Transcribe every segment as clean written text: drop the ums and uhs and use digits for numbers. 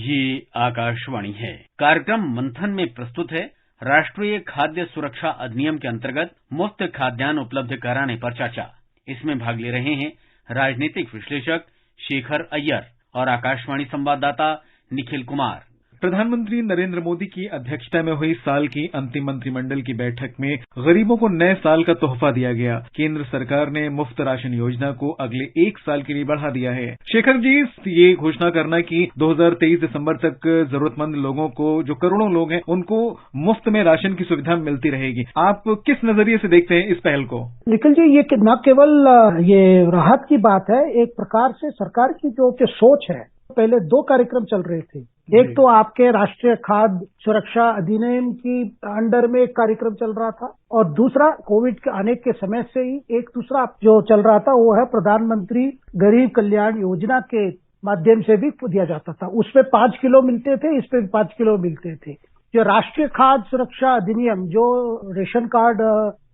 ये आकाशवाणी है। कार्यक्रम मंथन में प्रस्तुत है राष्ट्रीय खाद्य सुरक्षा अधिनियम के अंतर्गत मुफ्त खाद्यान्न उपलब्ध कराने पर चर्चा। इसमें भाग ले रहे हैं राजनीतिक विश्लेषक शेखर अय्यर और आकाशवाणी संवाददाता निखिल कुमार। प्रधानमंत्री नरेंद्र मोदी की अध्यक्षता में हुई साल की अंतिम मंत्रिमंडल की बैठक में गरीबों को नए साल का तोहफा दिया गया। केंद्र सरकार ने मुफ्त राशन योजना को अगले 1 साल के लिए बढ़ा दिया है। शेखर जी, ये घोषणा करना कि 2023 दिसंबर तक जरूरतमंद लोगों को, जो करोड़ों लोग हैं, उनको मुफ्त में राशन की सुविधा मिलती रहेगी। आप किस नजरिए से देखते हैं इस पहल को? निखिल जी, ये न केवल ये राहत की बात है, एक प्रकार से सरकार की जो सोच है। पहले 2 कार्यक्रम चल रहे थे। एक तो आपके राष्ट्रीय खाद्य सुरक्षा अधिनियम की अंडर में एक कार्यक्रम चल रहा था, और दूसरा कोविड के आने के समय से ही एक दूसरा जो चल रहा था वो है प्रधानमंत्री गरीब कल्याण योजना के माध्यम से भी दिया जाता था। उसमें 5 किलो मिलते थे, इस पे भी 5 किलो मिलते थे। जो राष्ट्रीय खाद्य सुरक्षा अधिनियम, जो रेशन कार्ड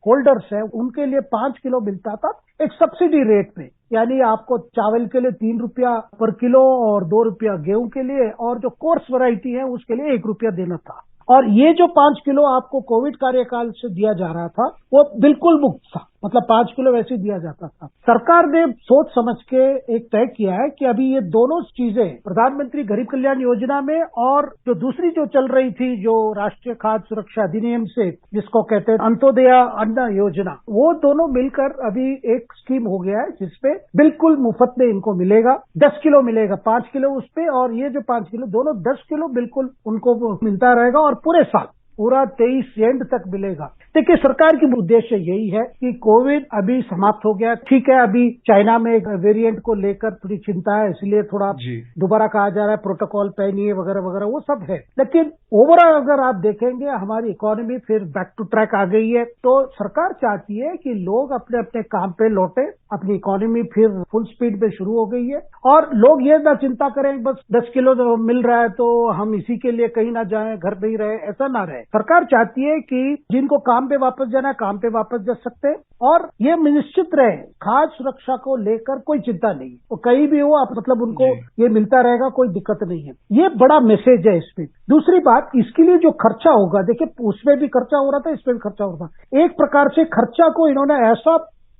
होल्डर्स है, उनके लिए 5 किलो मिलता था एक सब्सिडी रेट में, यानी आपको चावल के लिए 3 रुपया पर किलो और 2 रुपया गेहूं के लिए, और जो कोर्स वैरायटी है उसके लिए 1 रुपया देना था। और ये जो 5 किलो आपको कोविड कार्यकाल से दिया जा रहा था वो बिल्कुल मुफ्त था, मतलब 5 किलो वैसे दिया जाता था। सरकार ने सोच समझ के एक तय किया है कि अभी ये दोनों चीजें प्रधानमंत्री गरीब कल्याण योजना में और जो दूसरी जो चल रही थी, जो राष्ट्रीय खाद्य सुरक्षा अधिनियम से जिसको कहते हैं अंत्योदय अन्न योजना, वो दोनों मिलकर अभी एक स्कीम हो गया है जिसपे बिल्कुल मुफ्त में इनको मिलेगा। 10 किलो मिलेगा, 5 किलो उस पे, और ये जो 5 किलो दोनों 10 किलो बिल्कुल उनको मिलता रहेगा, और पूरे साल पूरा 23 एंड तक मिलेगा। देखिए, सरकार की उद्देश्य यही है कि कोविड अभी समाप्त हो गया। ठीक है, अभी चाइना में एक वेरिएंट को लेकर थोड़ी चिंता है, इसलिए थोड़ा दोबारा कहा जा रहा है प्रोटोकॉल पहनिए वगैरह वगैरह, वो सब है। लेकिन ओवरऑल अगर आप देखेंगे हमारी इकोनॉमी फिर बैक टू ट्रैक आ गई है। तो सरकार चाहती है कि लोग अपने अपने काम पे लौटे, अपनी इकोनॉमी फिर फुल स्पीड पे शुरू हो गई है, और लोग ये ना चिंता करें बस 10 किलो मिल रहा है तो हम इसी के लिए कहीं ना जाएं, घर पे ही रहे, ऐसा ना रहे। सरकार चाहती है कि जिनको काम पे वापस जाना है काम पे वापस जा सकते हैं, और ये निश्चित रहे खाद्य सुरक्षा को लेकर कोई चिंता नहीं, वो कहीं भी हो आप, मतलब उनको ये मिलता रहेगा, कोई दिक्कत नहीं है। ये बड़ा मैसेज है इसमें। दूसरी बात, इसके लिए जो खर्चा होगा, देखिए उसमें भी खर्चा हो रहा था, इसमें भी खर्चा हो रहा था। एक प्रकार से खर्चा को इन्होंने ऐसा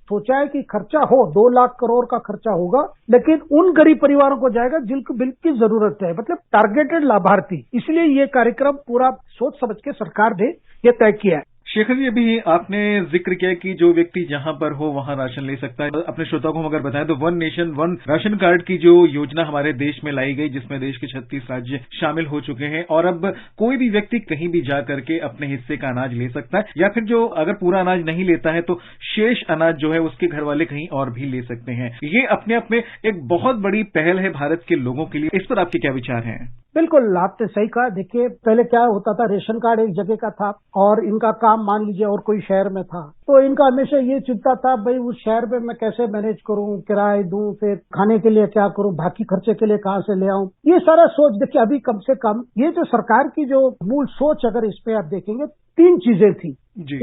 सोचा है कि खर्चा हो 2 लाख करोड़ का खर्चा होगा, लेकिन उन गरीब परिवारों को जाएगा जिनको बिल की जरूरत है, मतलब टारगेटेड लाभार्थी। इसलिए ये कार्यक्रम पूरा सोच समझ के सरकार ने ये तय किया है। शेखर जी, अभी आपने जिक्र किया कि जो व्यक्ति जहां पर हो वहां राशन ले सकता है। अपने श्रोताओं को हम अगर बताएं तो 1 नेशन 1 राशन कार्ड की जो योजना हमारे देश में लाई गई, जिसमें देश के 36 राज्य शामिल हो चुके हैं, और अब कोई भी व्यक्ति कहीं भी जा करके अपने हिस्से का अनाज ले सकता है, या फिर जो अगर पूरा अनाज नहीं लेता है तो शेष अनाज जो है उसके घर वाले कहीं और भी ले सकते हैं। ये अपने आप में एक बहुत बड़ी पहल है भारत के लोगों के लिए। इस पर आपके क्या विचार हैं? बिल्कुल, आपने सही कहा। देखिए, पहले क्या होता था, रेशन कार्ड एक जगह का था और इनका काम मान लीजिए और कोई शहर में था, तो इनका हमेशा ये चिंता था, भाई उस शहर में मैं कैसे मैनेज करूं, किराए दूं, फिर खाने के लिए क्या करूं, बाकी खर्चे के लिए कहां से ले आऊं, ये सारा सोच। देखिए, अभी कम से कम ये जो सरकार की जो मूल सोच, अगर इस पे आप देखेंगे 3 चीजें थी।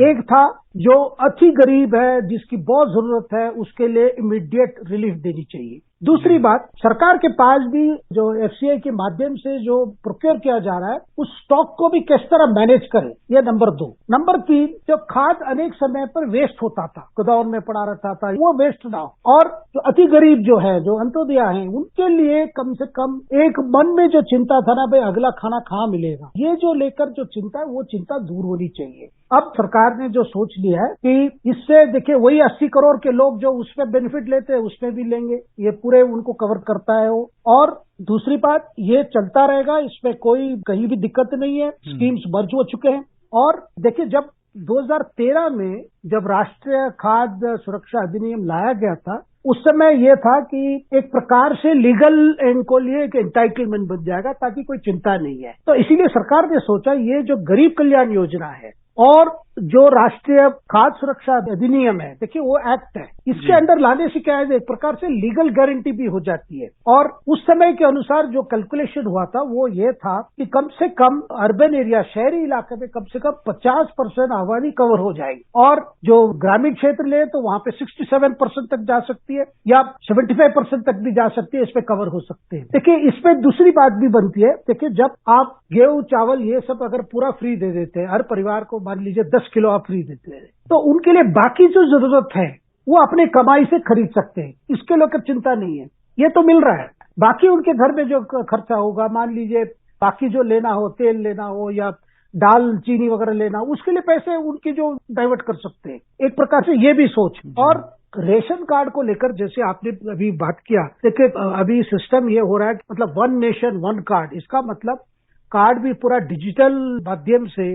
एक था जो अति गरीब है, जिसकी बहुत जरूरत है, उसके लिए इमीडिएट रिलीफ देनी चाहिए। दूसरी बात, सरकार के पास भी जो एफसीआई के माध्यम से जो प्रोक्योर किया जा रहा है, उस स्टॉक को भी किस तरह मैनेज करें, ये नंबर 2। नंबर 3, जो खाद अनेक समय पर वेस्ट होता था, गोदाम में पड़ा रहता था, वो वेस्ट ना हो। और जो अति गरीब जो है, जो अंत्योदय है, उनके लिए कम से कम एक मन में जो चिंता था ना, भाई अगला खाना कहाँ मिलेगा, ये जो लेकर जो चिंता है, वो चिंता दूर होनी चाहिए। अब सरकार ने जो सोच लिया है कि इससे देखिए वही 80 करोड़ के लोग जो उसमें बेनिफिट लेते हैं उसमें भी लेंगे, ये पूरे उनको कवर करता है वो। और दूसरी बात, ये चलता रहेगा, इसमें कोई कहीं भी दिक्कत नहीं है, स्कीम्स मर्ज हो चुके हैं। और देखिए, जब 2013 में जब राष्ट्रीय खाद्य सुरक्षा अधिनियम लाया गया था, उस समय यह था कि एक प्रकार से लीगल इनको लिए एक एंटाइटलमेंट बन जाएगा, ताकि कोई चिंता नहीं है। तो इसीलिए सरकार ने सोचा ये जो गरीब कल्याण योजना है और जो राष्ट्रीय खाद्य सुरक्षा अधिनियम है, देखिए वो एक्ट है, इसके अंदर लाने से क्या है, एक प्रकार से लीगल गारंटी भी हो जाती है। और उस समय के अनुसार जो कैलकुलेशन हुआ था वो ये था कि कम से कम अर्बन एरिया, शहरी इलाके में कम से कम 50% आबादी कवर हो जाएगी, और जो ग्रामीण क्षेत्र ले तो वहां पे 67% तक जा सकती है या 75% तक भी जा सकती है, इसमें कवर हो सकते हैं। देखिए इसमें दूसरी बात भी बनती है, देखिए जब आप गेहूं चावल ये सब अगर पूरा फ्री दे देते हैं, हर परिवार को मान लीजिए 10 किलो आप फ्री देते हैं, तो उनके लिए बाकी जो जरूरत है वो अपने कमाई से खरीद सकते हैं, इसके लेकर चिंता नहीं है, ये तो मिल रहा है। बाकी उनके घर में जो खर्चा होगा, मान लीजिए बाकी जो लेना हो, तेल लेना हो या दाल चीनी वगैरह लेना हो, उसके लिए पैसे उनके जो डाइवर्ट कर सकते हैं, एक प्रकार से ये भी सोच। और रेशन कार्ड को लेकर जैसे आपने अभी बात किया, देखिए अभी सिस्टम ये हो रहा है कि मतलब वन नेशन वन कार्ड, इसका मतलब कार्ड भी पूरा डिजिटल माध्यम से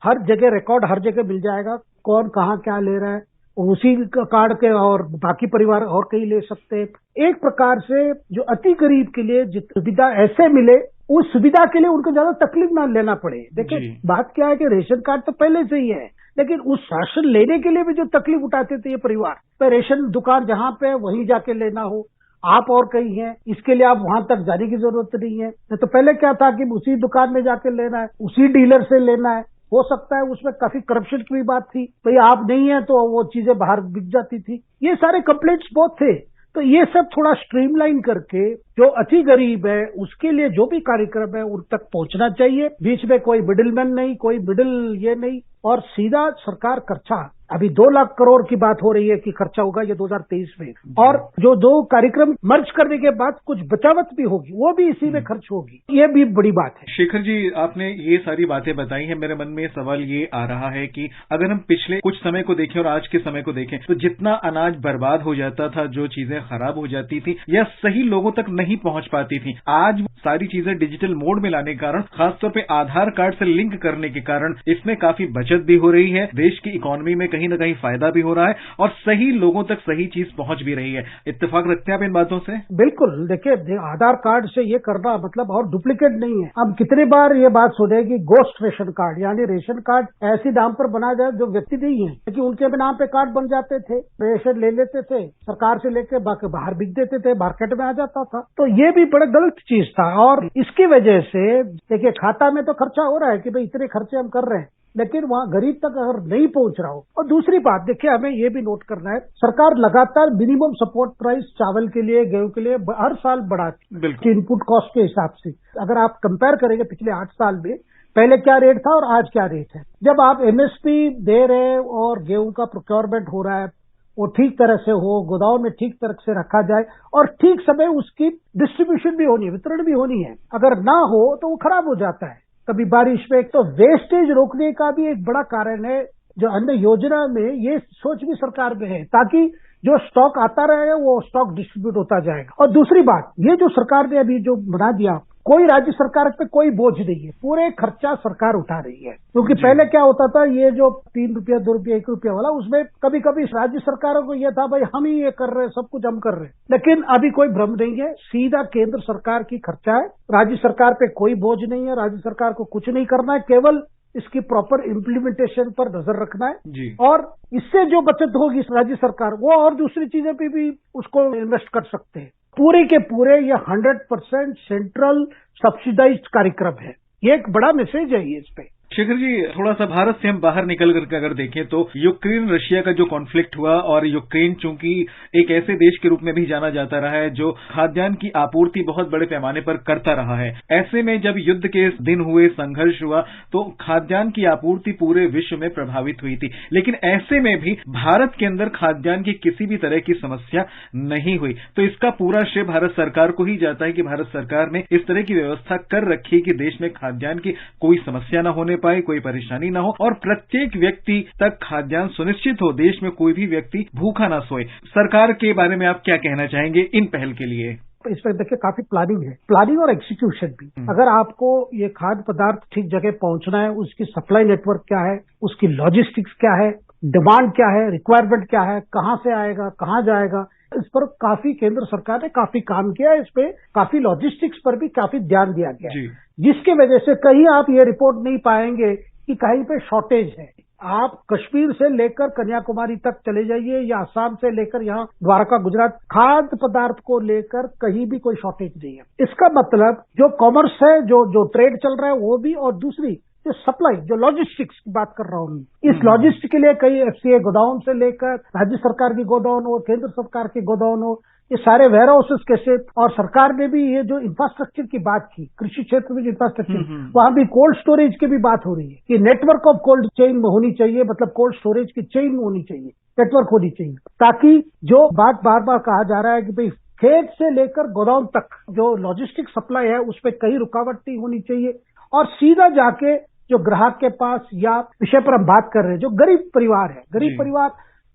हर जगह रिकॉर्ड, हर जगह मिल जाएगा, कौन कहाँ क्या ले रहा है, उसी कार्ड के और बाकी परिवार और कहीं ले सकते हैं। एक प्रकार से जो अति गरीब के लिए सुविधा ऐसे मिले, उस सुविधा के लिए उनको ज्यादा तकलीफ ना लेना पड़े। देखिए बात क्या है कि रेशन कार्ड तो पहले से ही है, लेकिन उस राशन लेने के लिए भी जो तकलीफ उठाते थे ये परिवार, तो रेशन दुकान जहाँ पे वहीं जाके लेना हो, आप और कहीं हैं, इसके लिए आप वहां तक जाने की जरूरत नहीं है। तो पहले क्या था कि उसी दुकान में जाके लेना है, उसी डीलर से लेना है, हो सकता है उसमें काफी करप्शन की भी बात थी, भाई आप नहीं है तो वो चीजें बाहर बिक जाती थी, ये सारे कंप्लेंट्स बहुत थे। तो ये सब थोड़ा स्ट्रीमलाइन करके जो अति गरीब है उसके लिए जो भी कार्यक्रम है उन तक पहुंचना चाहिए, बीच में कोई मिडिलमैन नहीं, कोई मिडिल ये नहीं, और सीधा सरकार खर्चा, अभी 2 लाख करोड़ की बात हो रही है कि खर्चा होगा ये 2023 में, और जो 2 कार्यक्रम मर्ज करने के बाद कुछ बचावत भी होगी, वो भी इसी में खर्च होगी, ये भी बड़ी बात है। शेखर जी, आपने ये सारी बातें बताई हैं, मेरे मन में सवाल ये आ रहा है कि अगर हम पिछले कुछ समय को देखें और आज के समय को देखें तो जितना अनाज बर्बाद हो जाता था, जो चीजें खराब हो जाती थी या सही लोगों तक नहीं पहुंच पाती थी, आज सारी चीजें डिजिटल मोड में लाने के कारण, खासतौर पे आधार कार्ड से लिंक करने के कारण इसमें काफी बचत भी हो रही है, देश की इकोनॉमी में कहीं ना कहीं फायदा भी हो रहा है और सही लोगों तक सही चीज पहुंच भी रही है। इत्तेफाक रखते हैं आप इन बातों से? बिल्कुल, देखिए आधार कार्ड से ये करना मतलब और डुप्लीकेट नहीं है। हम कितनी बार ये बात सुने कि गोस्ट रेशन कार्ड, यानी रेशन कार्ड ऐसी नाम पर बना जाए जो व्यक्ति नहीं है, क्योंकि उनके नाम पे कार्ड बन जाते थे, रेशन ले लेते थे, सरकार से लेके बाहर बिक देते थे, मार्केट में आ जाता था, तो ये भी बड़ा गलत चीज था। और इसकी वजह से देखिए खाता में तो खर्चा हो रहा है कि भाई इतने खर्चे हम कर रहे हैं, लेकिन वहाँ गरीब तक अगर नहीं पहुंच रहा हो। और दूसरी बात देखिए हमें ये भी नोट करना है, सरकार लगातार मिनिमम सपोर्ट प्राइस चावल के लिए, गेहूं के लिए हर साल बढ़ाती है इनपुट कॉस्ट के हिसाब से। अगर आप कंपेयर करेंगे पिछले 8 साल में पहले क्या रेट था और आज क्या रेट है, जब आप एमएसपी दे रहे हैं और गेहूं का प्रोक्योरमेंट हो रहा है, वो ठीक तरह से हो, गोदाम में ठीक तरह से रखा जाए और ठीक समय उसकी डिस्ट्रीब्यूशन भी होनी है, वितरण भी होनी है। अगर ना हो तो वो खराब हो जाता है कभी बारिश में। तो वेस्टेज रोकने का भी एक बड़ा कारण है जो अन्न योजना में, ये सोच भी सरकार में है ताकि जो स्टॉक आता रहे वो स्टॉक डिस्ट्रीब्यूट होता जाएगा। और दूसरी बात, ये जो सरकार ने अभी जो बना दिया, कोई राज्य सरकार पे कोई बोझ नहीं है, पूरे खर्चा सरकार उठा रही है। क्योंकि पहले क्या होता था, ये जो 3 रुपया 2 रुपया 1 रुपया वाला, उसमें कभी कभी राज्य सरकारों को ये था भाई हम ही ये कर रहे हैं, सब कुछ हम कर रहे हैं। लेकिन अभी कोई भ्रम नहीं है, सीधा केंद्र सरकार की खर्चा है, राज्य सरकार पे कोई बोझ नहीं है, राज्य सरकार को कुछ नहीं करना है, केवल इसकी प्रॉपर इम्प्लीमेंटेशन पर नजर रखना है जी। और इससे जो बचत होगी राज्य सरकार, वो और दूसरी चीजें पे भी उसको इन्वेस्ट कर सकते हैं। पूरे के पूरे ये 100% सेंट्रल सब्सिडाइज्ड कार्यक्रम है, ये एक बड़ा मैसेज है ये इस पे। शेखर जी, थोड़ा सा भारत से हम बाहर निकल करके अगर देखें तो यूक्रेन रशिया का जो कॉन्फ्लिक्ट हुआ, और यूक्रेन चूंकि एक ऐसे देश के रूप में भी जाना जाता रहा है जो खाद्यान्न की आपूर्ति बहुत बड़े पैमाने पर करता रहा है, ऐसे में जब युद्ध के दिन हुए, संघर्ष हुआ, तो खाद्यान्न की आपूर्ति पूरे विश्व में प्रभावित हुई थी। लेकिन ऐसे में भी भारत के अंदर खाद्यान्न की किसी भी तरह की समस्या नहीं हुई, तो इसका पूरा श्रेय भारत सरकार को ही जाता है कि भारत सरकार ने इस तरह की व्यवस्था कर रखी कि देश में खाद्यान्न की कोई समस्या न होने पाए, कोई परेशानी ना हो और प्रत्येक व्यक्ति तक खाद्यान्न सुनिश्चित हो, देश में कोई भी व्यक्ति भूखा ना सोए। सरकार के बारे में आप क्या कहना चाहेंगे इन पहल के लिए? इसमें देखिए काफी प्लानिंग है, प्लानिंग और एग्जीक्यूशन भी। अगर आपको ये खाद्य पदार्थ ठीक जगह पहुंचना है, उसकी सप्लाई नेटवर्क क्या है, उसकी लॉजिस्टिक्स क्या है, डिमांड क्या है, रिक्वायरमेंट क्या है, कहाँ से आएगा, कहाँ जाएगा, इस पर काफी केंद्र सरकार ने काफी काम किया है। इस पे काफी लॉजिस्टिक्स पर भी काफी ध्यान दिया गया है, जिसकी वजह से कहीं आप ये रिपोर्ट नहीं पाएंगे कि कहीं पे शॉर्टेज है। आप कश्मीर से लेकर कन्याकुमारी तक चले जाइए या असम से लेकर यहाँ द्वारका गुजरात, खाद्य पदार्थ को लेकर कहीं भी कोई शॉर्टेज नहीं है। इसका मतलब जो कॉमर्स है, जो ट्रेड चल रहा है वो भी, और दूसरी जो सप्लाई, जो लॉजिस्टिक्स की बात कर रहा हूँ, इस लॉजिस्टिक के लिए कई एफसीए गोडाउन से लेकर राज्य सरकार की गोडाउन हो, केंद्र सरकार की गोडाउन हो, ये सारे वेयर हाउसेस कैसे, और सरकार ने भी ये जो इंफ्रास्ट्रक्चर की बात की, कृषि क्षेत्र में जो इंफ्रास्ट्रक्चर, वहां भी कोल्ड स्टोरेज की भी बात हो रही है कि नेटवर्क ऑफ कोल्ड चेन में होनी चाहिए, मतलब कोल्ड स्टोरेज की चेन में होनी चाहिए, नेटवर्क होनी चाहिए, ताकि जो बात बार बार कहा जा रहा है कि भाई खेत से लेकर गोदाम तक जो लॉजिस्टिक सप्लाई है उसमें कहीं रुकावट नहीं होनी चाहिए, और सीधा जाके जो ग्राहक के पास, या विषय पर हम बात कर रहे हैं जो गरीब परिवार है, गरीब परिवार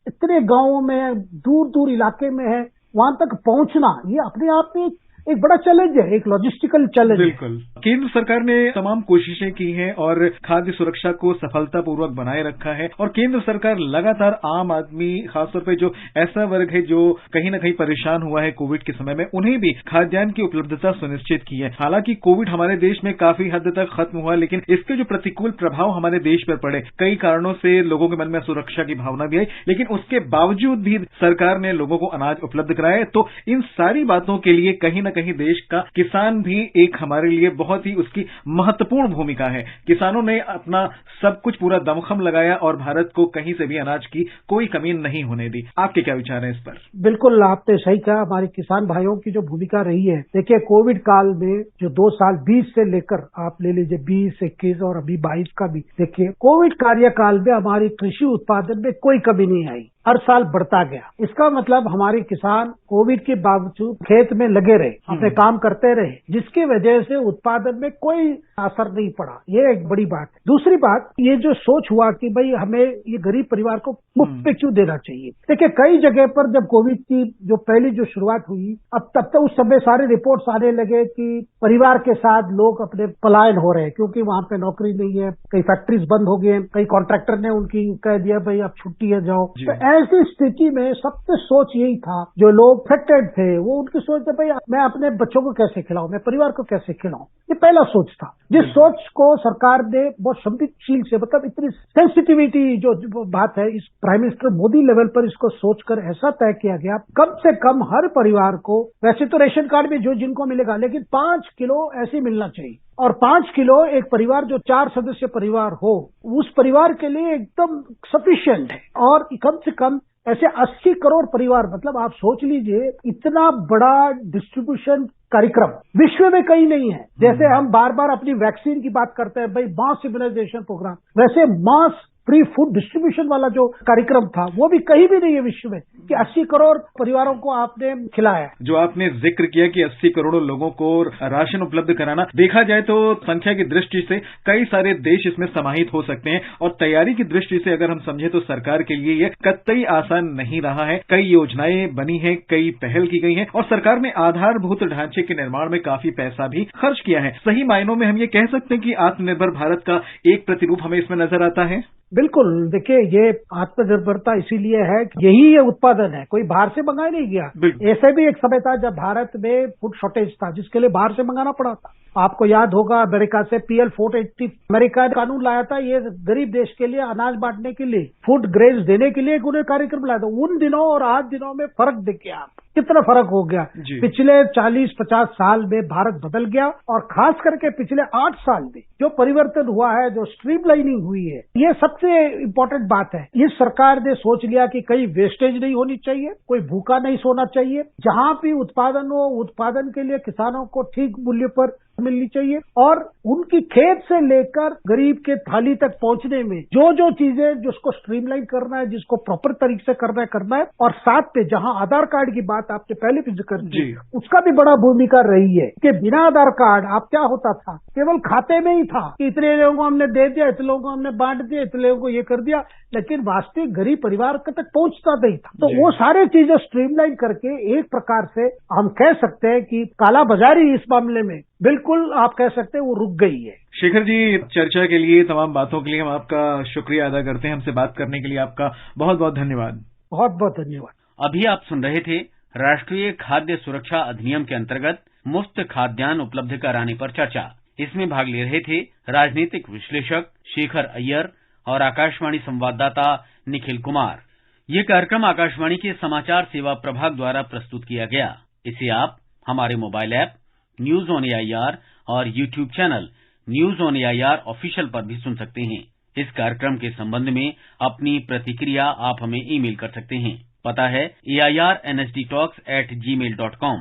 इतने गांवों में, दूर दूर इलाके में है, वहां तक पहुंचना ये अपने आप में एक बड़ा चैलेंज है, एक लॉजिस्टिकल चैलेंज। बिल्कुल। केंद्र सरकार ने तमाम कोशिशें की हैं और खाद्य सुरक्षा को सफलतापूर्वक बनाए रखा है, और केंद्र सरकार लगातार आम आदमी, खासतौर पे जो ऐसा वर्ग है जो कहीं न कहीं परेशान हुआ है कोविड के समय में, उन्हें भी खाद्यान्न की उपलब्धता सुनिश्चित की है। हालांकि कोविड हमारे देश में काफी हद तक खत्म हुआ, लेकिन इसके जो प्रतिकूल प्रभाव हमारे देश पर पड़े, कई कारणों से लोगों के मन में सुरक्षा की भावना भी आई, लेकिन उसके बावजूद भी सरकार ने लोगों को अनाज उपलब्ध कराया। तो इन सारी बातों के लिए कहीं न कहीं देश का किसान भी एक हमारे लिए बहुत ही उसकी महत्वपूर्ण भूमिका है। किसानों ने अपना सब कुछ पूरा दमखम लगाया और भारत को कहीं से भी अनाज की कोई कमी नहीं होने दी। आपके क्या विचार हैं इस पर? बिल्कुल, आपने सही कहा, हमारे किसान भाइयों की जो भूमिका रही है। देखिए, कोविड काल में जो 2 साल 20 से लेकर आप ले लीजिए 20, 21 और अभी 22 का भी देखिए, कोविड कार्यकाल में हमारी कृषि उत्पादन में कोई कमी नहीं आई, हर साल बढ़ता गया। इसका मतलब हमारे किसान कोविड के बावजूद खेत में लगे रहे, अपने काम करते रहे, जिसकी वजह से उत्पादन में कोई असर नहीं पड़ा। ये एक बड़ी बात है। दूसरी बात, ये जो सोच हुआ कि भाई हमें ये गरीब परिवार को मुफ्त पे क्यों देना चाहिए। देखिए, कई जगह पर जब कोविड की जो पहली जो शुरुआत हुई, अब तब तक उस समय सारे रिपोर्ट्स आने लगे कि परिवार के साथ लोग अपने पलायन हो रहे हैं, क्योंकि वहां पे नौकरी नहीं है, कई फैक्ट्रीज बंद हो गए, कई कॉन्ट्रैक्टर ने उनकी कह दिया भाई अब छुट्टी है, जाओ। तो ऐसी स्थिति में सबसे सोच यही था, जो लोग अफेक्टेड थे वो उनकी सोच थी भाई मैं अपने बच्चों को कैसे खिलाऊं, मैं परिवार को कैसे खिलाऊं। ये पहला सोच था, जिस सोच को सरकार ने बहुत संवेदनशील से, मतलब इतनी सेंसिटिविटी जो बात है, इस प्राइम मिनिस्टर मोदी लेवल पर इसको सोचकर ऐसा तय किया गया, कम से कम हर परिवार को, वैसे तो रेशन कार्ड में जो जिनको मिलेगा, लेकिन 5 किलो ऐसे मिलना चाहिए, और 5 किलो एक परिवार जो 4 सदस्य परिवार हो, उस परिवार के लिए एकदम सफिशिएंट है। और कम से कम ऐसे 80 करोड़ परिवार, मतलब आप सोच लीजिए इतना बड़ा डिस्ट्रीब्यूशन कार्यक्रम विश्व में कहीं नहीं है। जैसे हम बार बार अपनी वैक्सीन की बात करते हैं, भाई मास इम्यूनाइजेशन प्रोग्राम, वैसे मास फ्री फूड डिस्ट्रीब्यूशन वाला जो कार्यक्रम था वो भी कहीं भी नहीं है विश्व में, कि 80 करोड़ परिवारों को आपने खिलाया। जो आपने जिक्र किया कि 80 करोड़ लोगों को राशन उपलब्ध कराना, देखा जाए तो संख्या की दृष्टि से कई सारे देश इसमें समाहित हो सकते हैं, और तैयारी की दृष्टि से अगर हम समझे तो सरकार के लिए ये कतई आसान नहीं रहा है। कई योजनाएं बनी हैं, कई पहल की गई हैं, और सरकार ने आधारभूत ढांचे के निर्माण में काफी पैसा भी खर्च किया है। सही मायनों में हम ये कह सकते हैं कि आत्मनिर्भर भारत का एक प्रतिरूप हमें इसमें नजर आता है। बिल्कुल, देखिए ये आत्मनिर्भरता इसीलिए है कि यही ये उत्पादन है, कोई बाहर से मंगाया नहीं गया। ऐसे भी एक समय था जब भारत में फूड शॉर्टेज था, जिसके लिए बाहर से मंगाना पड़ा था। आपको याद होगा अमेरिका से PL 480 अमेरिका ने कानून लाया था, ये गरीब देश के लिए अनाज बांटने के लिए, फूड ग्रेन्स देने के लिए उन्हें कार्यक्रम लाया था। उन दिनों और आज दिनों में फर्क देखिए आप, कितना फर्क हो गया। पिछले 40-50 साल में भारत बदल गया, और खास करके पिछले 8 साल में जो परिवर्तन हुआ है, जो स्ट्रीमलाइनिंग हुई है, ये सबसे इम्पोर्टेंट बात है। इस सरकार ने सोच लिया कि कहीं वेस्टेज नहीं होनी चाहिए, कोई भूखा नहीं सोना चाहिए, जहां भी उत्पादन हो, उत्पादन के लिए किसानों को ठीक मूल्य पर मिलनी चाहिए, और उनकी खेत से लेकर गरीब के थाली तक पहुंचने में जो जो चीजें जिसको स्ट्रीमलाइन करना है, जिसको प्रॉपर तरीके से करना है, और साथ पे जहां आधार कार्ड की बात आपने पहले भी जिक्र की, उसका भी बड़ा भूमिका रही है कि बिना आधार कार्ड आप क्या होता था, केवल खाते में ही था कि इतने लोगों को हमने दे दिया, इतने लोगों को हमने बांट दिया, इतने लोगों को ये कर दिया, लेकिन वास्तविक गरीब परिवार तक पहुंचता नहीं था। तो वो सारे चीजें स्ट्रीमलाइन करके एक प्रकार से हम कह सकते हैं कि कालाबाजारी इस मामले में बिल्कुल आप कह सकते हैं वो रुक गई है। शेखर जी, चर्चा के लिए, तमाम बातों के लिए हम आपका शुक्रिया अदा करते हैं। हमसे बात करने के लिए आपका बहुत बहुत धन्यवाद। बहुत बहुत धन्यवाद। अभी आप सुन रहे थे राष्ट्रीय खाद्य सुरक्षा अधिनियम के अंतर्गत मुफ्त खाद्यान्न उपलब्ध कराने पर चर्चा। इसमें भाग ले रहे थे राजनीतिक विश्लेषक शेखर अय्यर, और आकाशवाणी संवाददाता निखिल कुमार। ये कार्यक्रम आकाशवाणी के समाचार सेवा प्रभाग द्वारा प्रस्तुत किया गया। इसे आप हमारे mobile app news on AIR और YouTube channel news on AIR official पर भी सुन सकते हैं। इस कार्यक्रम के संबंध में अपनी प्रतिक्रिया आप हमें ईमेल कर सकते हैं। पता है AIRNSDtalks@gmail.com।